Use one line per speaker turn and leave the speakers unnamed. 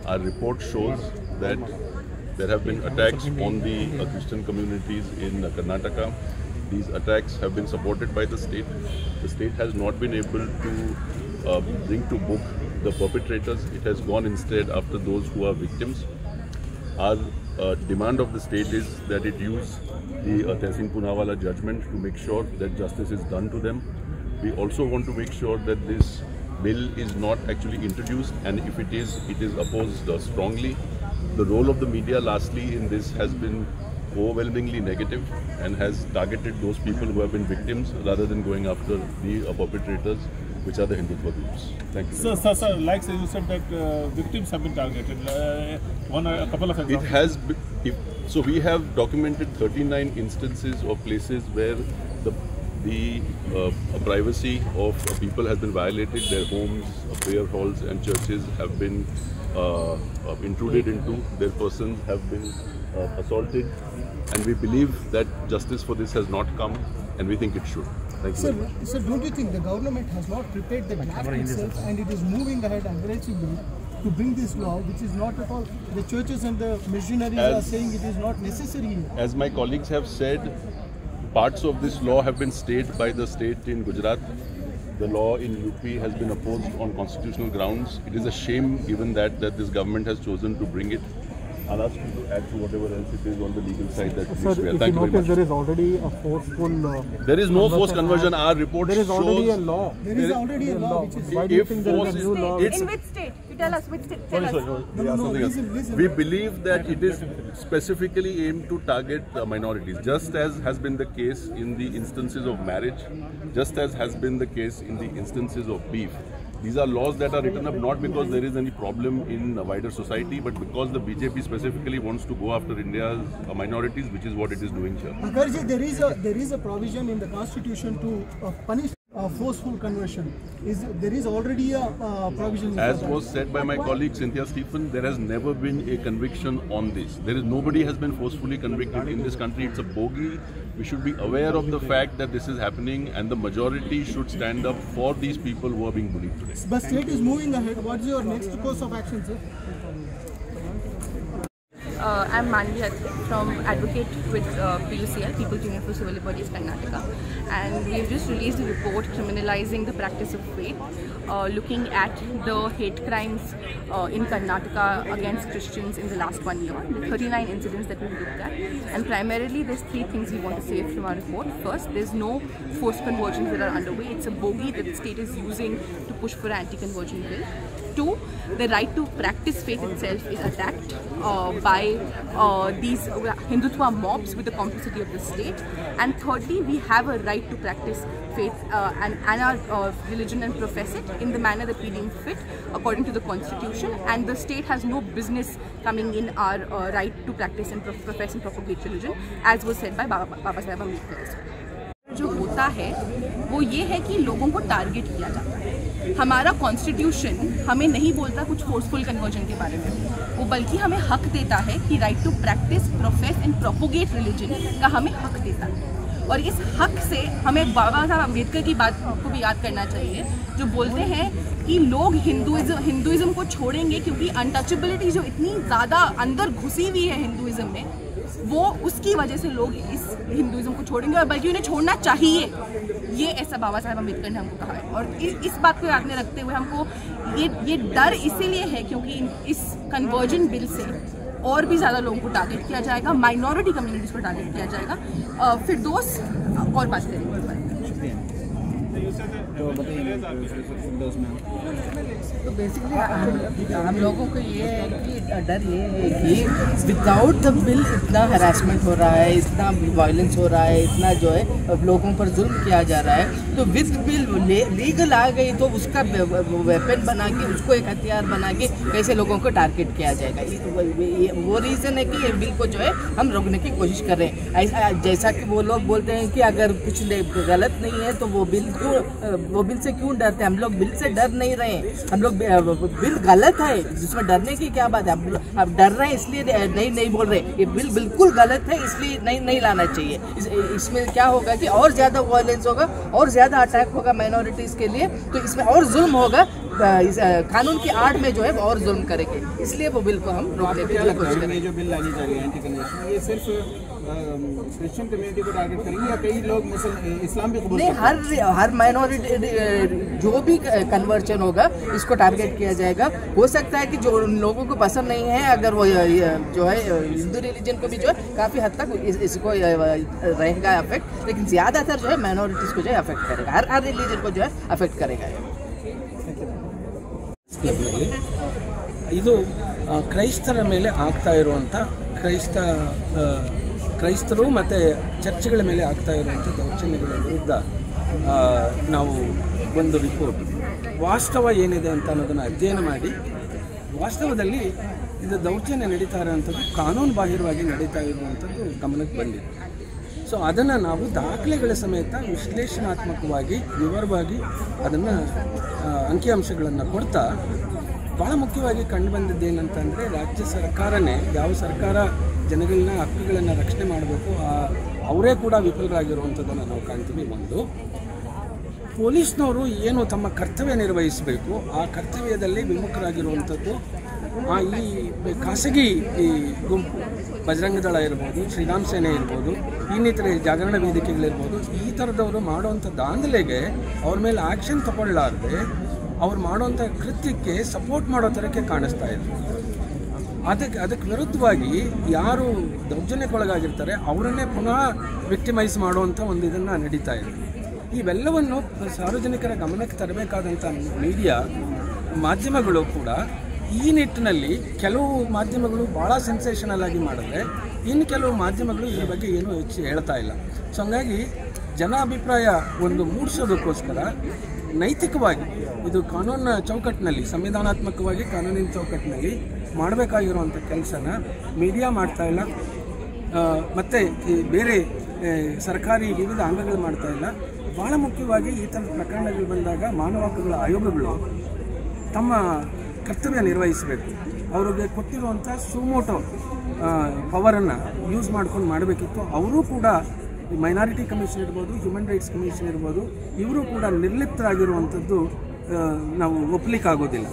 our report shows that there have been attacks on the Christian communities in Karnataka. These attacks have been supported by the state. The state has not been able to bring to book the perpetrators. It has gone instead after those who are victims. Our demand of the state is that it use the Tehseen Poonawalla judgment to make sure that justice is done to them. We also want to make sure that this bill is not actually introduced, and if it is opposed strongly. The role of the media lastly in this has been overwhelmingly negative and has targeted those people who have been victims rather than going after the perpetrators, which are the Hindutva groups. Thank you.
Sir, like you said that victims have been targeted. A couple of examples.
It has been, so we have documented 39 instances of places where the privacy of people has been violated. Their homes, prayer halls and churches have been intruded into. Their persons have been assaulted, and we believe that justice for this has not come, and we think it should. Thank you.
Sir, don't you think the government has not prepared the draft itself and it is moving ahead aggressively to bring this law, which is not at all, the churches and the missionaries are saying it is not necessary?
As my colleagues have said, parts of this law have been stayed by the state in Gujarat. The law in UP has been opposed on constitutional grounds. It is a shame given that this government has chosen to bring it. I'll ask you to add to whatever else it is on the legal side that
Sir,
we
if you notice, there is already a forceful...
there is no forced conversion. Our report
there is
shows...
already a law.
There is already a law which is...
Why do you think there is a new law?
In which state? You tell us which state. Tell us.
Listen.
We believe that it is specifically aimed to target minorities, just as has been the case in the instances of marriage, just as has been the case in the instances of beef. These are laws that are written up not because there is any problem in a wider society, but because the BJP specifically wants to go after India's minorities, which is what it is doing here.
Agarji, there is a provision in the constitution to punish forceful conversion. There is already a provision.
As was said by my colleague Cynthia Stephen, there has never been a conviction on this. Nobody has been forcefully convicted in this country. It's a bogey. We should be aware of the fact that this is happening, and the majority should stand up for these people who are being bullied today.
But state is moving ahead. What's your next course of action, sir?
I'm Manvi from Advocate with PUCL, People's Union for Civil Liberties, Karnataka, and we've just released a report criminalizing the practice of faith, looking at the hate crimes in Karnataka against Christians in the last 1 year, the 39 incidents that we've looked at, and primarily there's 3 things we want to say from our report. First, there's no forced conversions that are underway. It's a bogey that the state is using to push for an anti-conversion bill. 2, the right to practice faith itself is attacked by these Hindutva mobs with the complicity of the state. And thirdly, we have a right to practice faith and our religion and profess it in the manner that we deem fit according to the constitution, and the state has no business coming in our right to practice and profess and propagate religion, as was said by Baba Saheb Ambedkar. जो होता है वो ये है कि लोगों को target किया जाता है। हमारा कॉन्स्टिट्यूशन हमें नहीं बोलता कुछ फोर्सफुल कन्वर्जन के बारे में, वो बल्कि हमें हक देता है कि right to practice, profess and propagate religion का हमें हक देता है। और इस हक से हमें बाबा साहब अम्बेडकर की बात को भी याद करना चाहिए, जो बोलते हैं कि लोग हिंदुइज्म को छोड़ेंगे क्योंकि अनटचेबिलिटी जो इतनी ज़्यादा अंदर घुसी हुई है हिंदुइज्म में, वो उसकी वजह से लोग इस हिंदुइज्म को छोड़ेंगे और बल्कि उन्हें छोड़ना चाहिए। ये ऐसा बाबा साहब अम्बेडकर ने हमको कहा है, और इस बात को याद में रखते हुए हमको ये डर इसीलिए है क्योंकि इस कन्वर्जन बिल से और भी ज़्यादा लोगों को टारगेट किया जाएगा, माइनॉरिटी कम्युनिटीज़ को टारगेट किया जाएगा। फिर दोस्त और बात करेंगे।
तो बेसिकली हम लोगों को ये है कि डर ये है कि विदाउट द बिल इतना हरासमेंट हो रहा है, इतना वायलेंस हो रहा है, इतना जो है लोगों पर जुल्म किया जा रहा है, तो विद बिल लीगल आ गई तो उसका वेपन बना के, उसको एक हथियार बना के कैसे लोगों को टारगेट किया जाएगा। वो रीज़न है कि ये बिल को जो है हम रोकने की कोशिश कर रहे हैं। जैसा कि वो लोग बोलते हैं कि अगर कुछ गलत नहीं है तो वो बिल क्यों वो बिल से क्यों डरते हैं? हम लोग बिल से डर नहीं रहे हैं, हम लोग बिल गलत है, जिसमें डरने की क्या बात है? अब डर रहे हैं इसलिए नहीं बोल रहे, ये बिल बिल्कुल गलत है इसलिए नहीं लाना चाहिए। इसमें क्या होगा कि और ज़्यादा वायलेंस होगा, और ज़्यादा अटैक होगा माइनॉरिटीज़ के लिए, तो इसमें और जुल्म होगा। इस कानून की आड़ में जो है वो और जुल्म करेंगे, इसलिए वो बिल को हम रोकने की कोशिश करेंगे।
ये जो बिल लानी जा रही है एंटी कन्वर्शन, ये सिर्फ क्रिश्चियन कम्युनिटी को टारगेट करेंगे या कई लोग इस्लाम भी कबूल?
नहीं, हर माइनॉरिटी जो भी कन्वर्जन होगा इसको टारगेट किया जाएगा। हो सकता है कि जो लोगों को पसंद नहीं है, अगर वो जो है हिंदू रिलीजन को भी जो है काफ़ी हद तक इसको रहेगा अफेक्ट, लेकिन ज़्यादातर जो है माइनॉरिटीज़ को जो है अफेक्ट करेगा, हर रिलीजन को जो है अफेक्ट करेगा।
ಇದು ಕ್ರೈಸ್ತರ ಮೇಲೆ ಆಗ್ತಾ ಇರುವಂಥ ಕ್ರೈಸ್ತರು ಮತ್ತು ಚರ್ಚ್ಗಳ ಮೇಲೆ ಆಗ್ತಾ ಇರುವಂಥ ದೌರ್ಜನ್ಯಗಳ ವಿರುದ್ಧ ನಾವು ಒಂದು ರಿಪೋರ್ಟ್ ವಾಸ್ತವ ಏನಿದೆ ಅಂತ ಅನ್ನೋದನ್ನು ಅಧ್ಯಯನ ಮಾಡಿ, ವಾಸ್ತವದಲ್ಲಿ ಇದು ದೌರ್ಜನ್ಯ ನಡೀತಾ ಇರುವಂಥದ್ದು ಕಾನೂನು ಬಾಹಿರವಾಗಿ ನಡೀತಾ ಇರುವಂಥದ್ದು ಗಮನಕ್ಕೆ ಬಂದಿದೆ. ಸೊ ಅದನ್ನು ನಾವು ದಾಖಲೆಗಳ ಸಮೇತ ವಿಶ್ಲೇಷಣಾತ್ಮಕವಾಗಿ ವಿವರವಾಗಿ ಅದನ್ನು ಅಂಕಿಅಂಶಗಳನ್ನು ಕೊಡ್ತಾ, ಭಾಳ ಮುಖ್ಯವಾಗಿ ಕಂಡು ಬಂದಿದ್ದೇನಂತಂದರೆ ರಾಜ್ಯ ಸರ್ಕಾರನೇ, ಯಾವ ಸರ್ಕಾರ ಜನಗಳನ್ನ ಹಕ್ಕುಗಳನ್ನು ರಕ್ಷಣೆ ಮಾಡಬೇಕು ಅವರೇ ಕೂಡ ವಿಫಲರಾಗಿರುವಂಥದ್ದನ್ನು ನಾವು ಕಾಣ್ತೀವಿ. ಒಂದು, ಪೊಲೀಸ್ನವರು ಏನು ತಮ್ಮ ಕರ್ತವ್ಯ ನಿರ್ವಹಿಸಬೇಕು ಆ ಕರ್ತವ್ಯದಲ್ಲಿ ವಿಮುಖರಾಗಿರುವಂಥದ್ದು. ಈ ಖಾಸಗಿ ಈ ಗುಂಪು ಬಜರಂಗ ದಳ ಇರ್ಬೋದು, ಶ್ರೀರಾಮ್ ಸೇನೆ ಇರ್ಬೋದು, ಇನ್ನಿತರೆ ಜಾಗರಣ ವೇದಿಕೆಗಳಿರ್ಬೋದು, ಈ ಥರದವರು ಮಾಡುವಂಥ ದಾಂಧಲೆಗೆ ಅವ್ರ ಮೇಲೆ ಆ್ಯಕ್ಷನ್ ತಗೊಳ್ಳಾರ್ದೆ ಅವ್ರು ಮಾಡುವಂಥ ಕೃತ್ಯಕ್ಕೆ ಸಪೋರ್ಟ್ ಮಾಡೋ ಥರಕ್ಕೆ ಕಾಣಿಸ್ತಾ ಇದೆ. ಅದಕ್ಕೆ ವಿರುದ್ಧವಾಗಿ ಯಾರು ದೌರ್ಜನ್ಯಕ್ಕೊಳಗಾಗಿರ್ತಾರೆ ಅವರನ್ನೇ ಪುನಃ ವಿಕ್ಟಿಮೈಸ್ ಮಾಡುವಂಥ ಒಂದು ಇದನ್ನು ನಡೀತಾ ಇದೆ. ಇವೆಲ್ಲವನ್ನು ಸಾರ್ವಜನಿಕರ ಗಮನಕ್ಕೆ ತರಬೇಕಾದಂಥ ಮೀಡಿಯಾ ಮಾಧ್ಯಮಗಳು ಕೂಡ ಈ ನಿಟ್ಟಿನಲ್ಲಿ, ಕೆಲವು ಮಾಧ್ಯಮಗಳು ಭಾಳ ಸೆನ್ಸೇಷನಲ್ ಆಗಿ ಮಾಡಿದ್ರೆ, ಇನ್ನು ಕೆಲವು ಮಾಧ್ಯಮಗಳು ಇದ್ರ ಬಗ್ಗೆ ಏನೂ ಹೆಚ್ಚು ಹೇಳ್ತಾ ಇಲ್ಲ. ಸೊ ಹಂಗಾಗಿ ಜನಾಭಿಪ್ರಾಯ ಒಂದು ಮೂಡಿಸೋದಕ್ಕೋಸ್ಕರ ನೈತಿಕವಾಗಿ ಇದು ಕಾನೂನಿನ ಚೌಕಟ್ಟಿನಲ್ಲಿ, ಸಂವಿಧಾನಾತ್ಮಕವಾಗಿ ಕಾನೂನಿನ ಚೌಕಟ್ಟಿನಲ್ಲಿ ಮಾಡಬೇಕಾಗಿರುವಂಥ ಕೆಲಸನ ಮೀಡಿಯಾ ಮಾಡ್ತಾ ಇಲ್ಲ, ಮತ್ತು ಬೇರೆ ಸರ್ಕಾರಿ ವಿವಿಧ ಅಂಗಗಳು ಮಾಡ್ತಾ ಇಲ್ಲ. ಭಾಳ ಮುಖ್ಯವಾಗಿ ಈ ಥರದ ಪ್ರಕರಣಗಳು ಬಂದಾಗ ಮಾನವ ಹಕ್ಕುಗಳ ಆಯೋಗಗಳು ತಮ್ಮ ಕರ್ತವ್ಯ ನಿರ್ವಹಿಸಬೇಕು. ಅವ್ರಿಗೆ ಕೊಟ್ಟಿರುವಂಥ ಸುಮೋಟೋ ಪವರನ್ನು ಯೂಸ್ ಮಾಡ್ಕೊಂಡು ಮಾಡಬೇಕಿತ್ತು. ಅವರೂ ಕೂಡ ಮೈನಾರಿಟಿ ಕಮಿಷನ್ ಇರ್ಬೋದು, ಹ್ಯೂಮನ್ ರೈಟ್ಸ್ ಕಮಿಷನ್ ಇರ್ಬೋದು, ಇವರು ಕೂಡ ನಿರ್ಲಿಪ್ತರಾಗಿರುವಂಥದ್ದು ನಾವು ಒಪ್ಪಲಿಕ್ಕಾಗೋದಿಲ್ಲ.